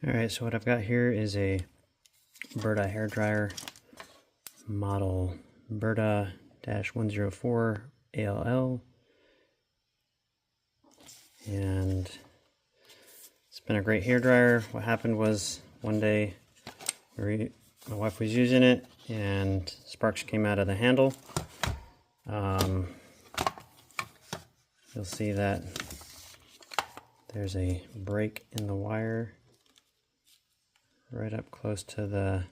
Alright, so what I've got here is a Berta hairdryer model Berta-104 ALL, and it's been a great hairdryer. What happened was one day my wife was using it and sparks came out of the handle. You'll see that there's a break in the wire right up close to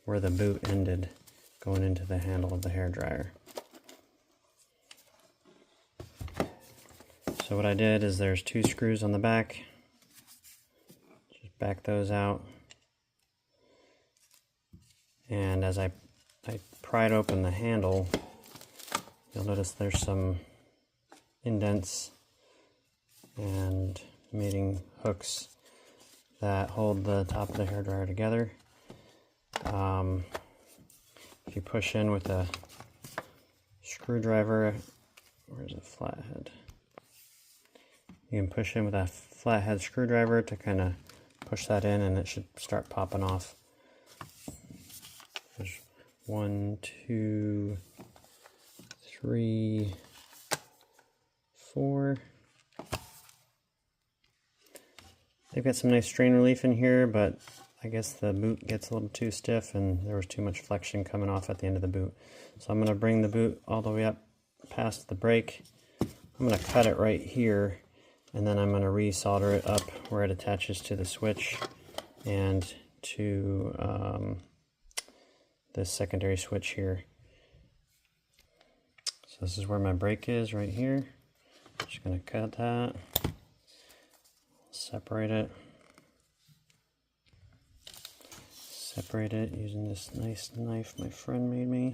where the boot ended, going into the handle of the hairdryer. So what I did is there's 2 screws on the back. Just back those out. And as I pried open the handle, you'll notice there's some indents and mating hooks that hold the top of the hairdryer together. If you push in with a screwdriver, where's a flathead? You can push in with a flathead screwdriver to kind of push that in, and it should start popping off. There's 1, 2, 3, 4. They've got some nice strain relief in here, but I guess the boot gets a little too stiff and there was too much flexion coming off at the end of the boot. So I'm going to bring the boot all the way up past the break. I'm going to cut it right here, and then I'm going to re-solder it up where it attaches to the switch and to this secondary switch here. So this is where my break is, right here. Just going to cut that. Separate it using this nice knife my friend made me.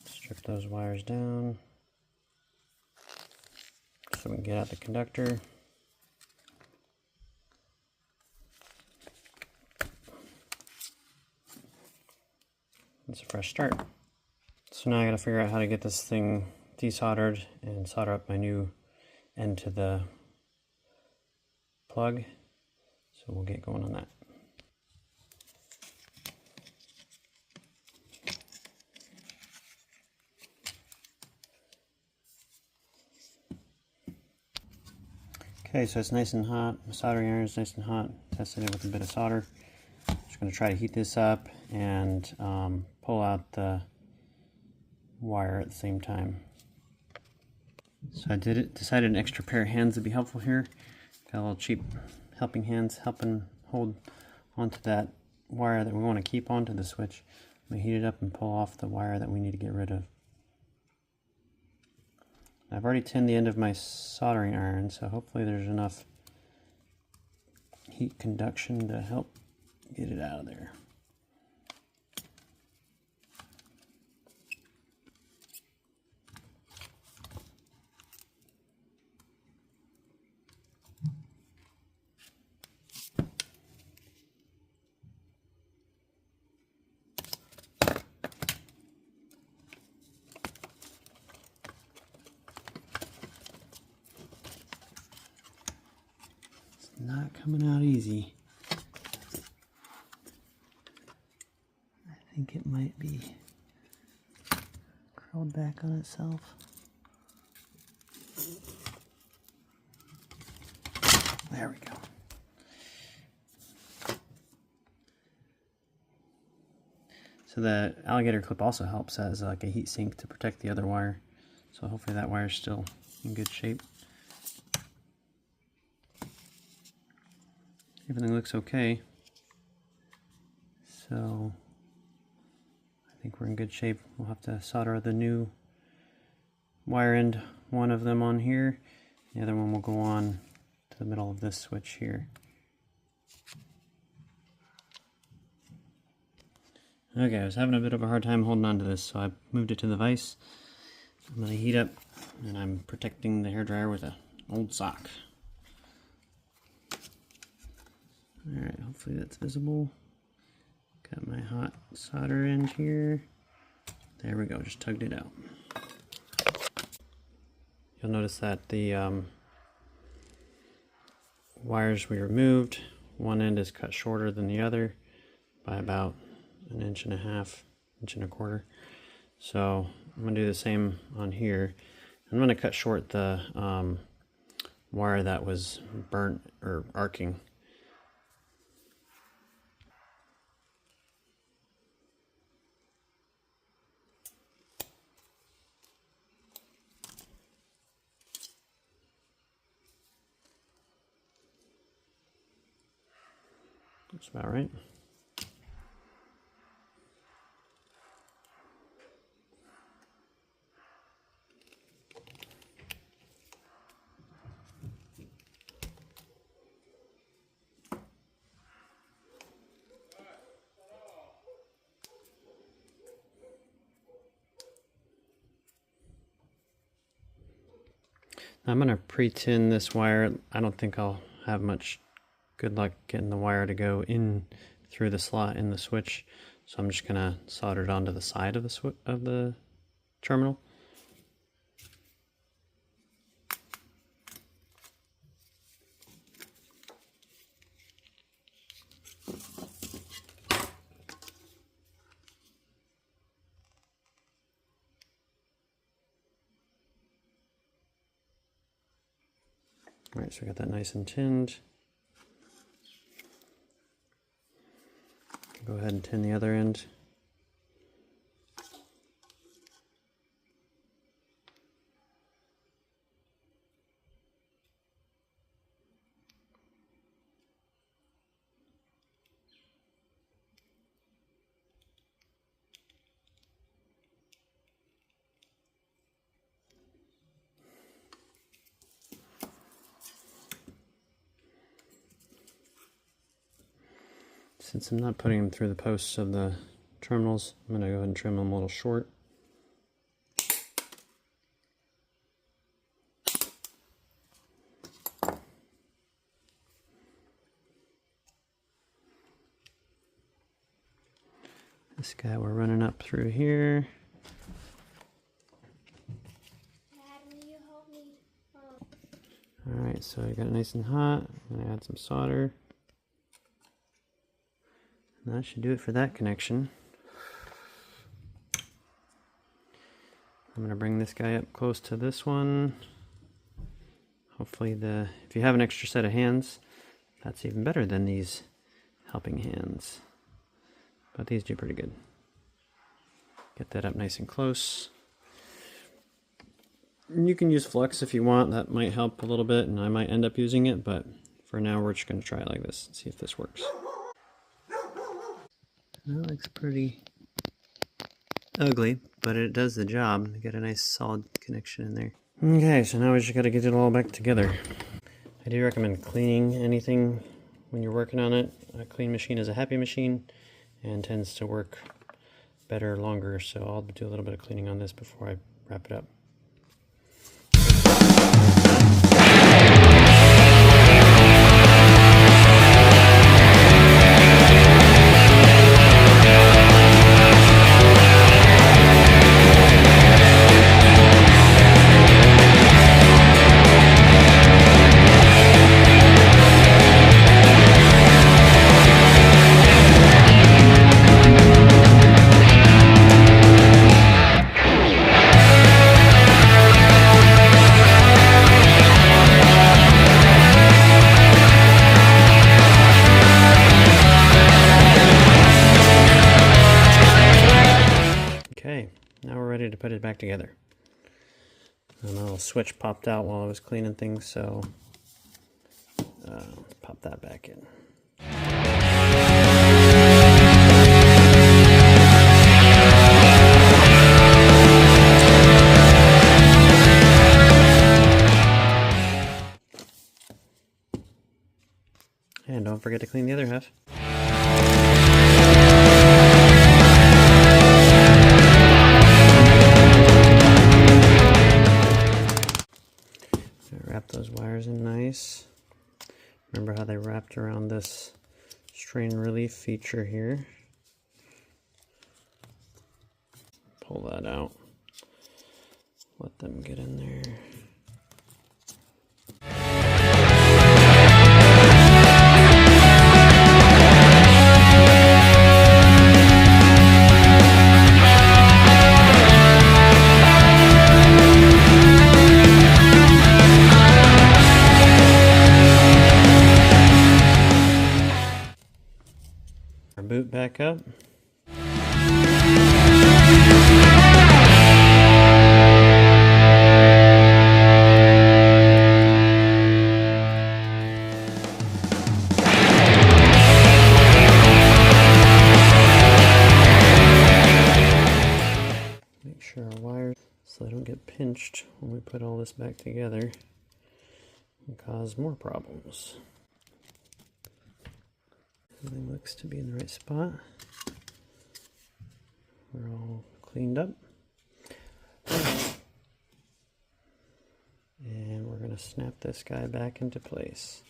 Strip those wires down so we can get out the conductor. It's a fresh start. So now I gotta figure out how to get this thing desoldered and solder up my new end to the plug. So we'll get going on that. Okay, so it's nice and hot. The soldering iron is nice and hot. Tested it with a bit of solder. Just going to try to heat this up and pull out the wire at the same time. So I decided an extra pair of hands would be helpful here. Got a little cheap helping hands helping hold onto that wire that we want to keep onto the switch. I'm going to heat it up and pull off the wire that we need to get rid of. I've already tinned the end of my soldering iron, so hopefully there's enough heat conduction to help get it out of there. It's not coming out easy. I think it might be curled back on itself. There we go. So the alligator clip also helps as like a heat sink to protect the other wire. So hopefully that wire is still in good shape. Everything looks okay. So I think we're in good shape. We'll have to solder the new wire end, one of them on here. The other one will go on to the middle of this switch here. Okay, I was having a bit of a hard time holding on to this, so I moved it to the vise. I'm going to heat up, and I'm protecting the hairdryer with an old sock. Alright, hopefully that's visible. Got my hot solder end here. There we go, just tugged it out. You'll notice that the wires we removed, one end is cut shorter than the other by about 1.5 inches, 1.25 inches. So I'm going to do the same on here. I'm going to cut short the wire that was burnt or arcing. That's about right. I'm going to pre-tin this wire. I don't think I'll have much good luck getting the wire to go in through the slot in the switch, so I'm just going to solder it onto the side of the terminal. All right, so we got that nice and tinned. Go ahead and tin the other end. Since I'm not putting them through the posts of the terminals, I'm going to go ahead and trim them a little short. This guy we're running up through here. Alright, so I got it nice and hot. I'm going to add some solder. That should do it for that connection. I'm going to bring this guy up close to this one. Hopefully if you have an extra set of hands, that's even better than these helping hands. But these do pretty good. Get that up nice and close. You can use flux if you want, that might help a little bit, and I might end up using it, but for now we're just going to try it like this and see if this works. That looks pretty ugly, but it does the job. You get a nice solid connection in there. Okay, so now we just got to get it all back together. I do recommend cleaning anything when you're working on it. A clean machine is a happy machine and tends to work better longer, so I'll do a little bit of cleaning on this before I wrap it up. Okay, now we're ready to put it back together. And a little switch popped out while I was cleaning things, so let's pop that back in. And don't forget to clean the other half. Wrap those wires in nice. Remember how they wrapped around this strain relief feature here. pull that out. Let them get in there. Our boot back up. Make sure our wires, so they don't get pinched when we put all this back together and cause more problems. Everything looks to be in the right spot. We're all cleaned up. And we're going to snap this guy back into place.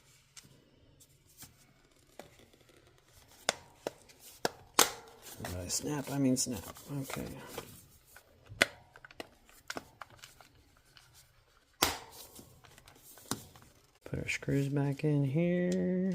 And by snap, I mean snap. Okay. Put our screws back in here.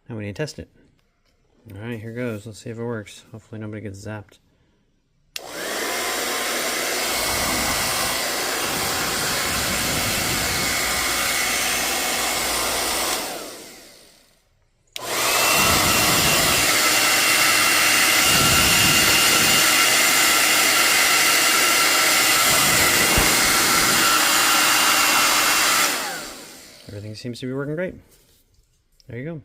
Now we need to test it. Alright, here goes. Let's see if it works. Hopefully nobody gets zapped. Everything seems to be working great. There you go.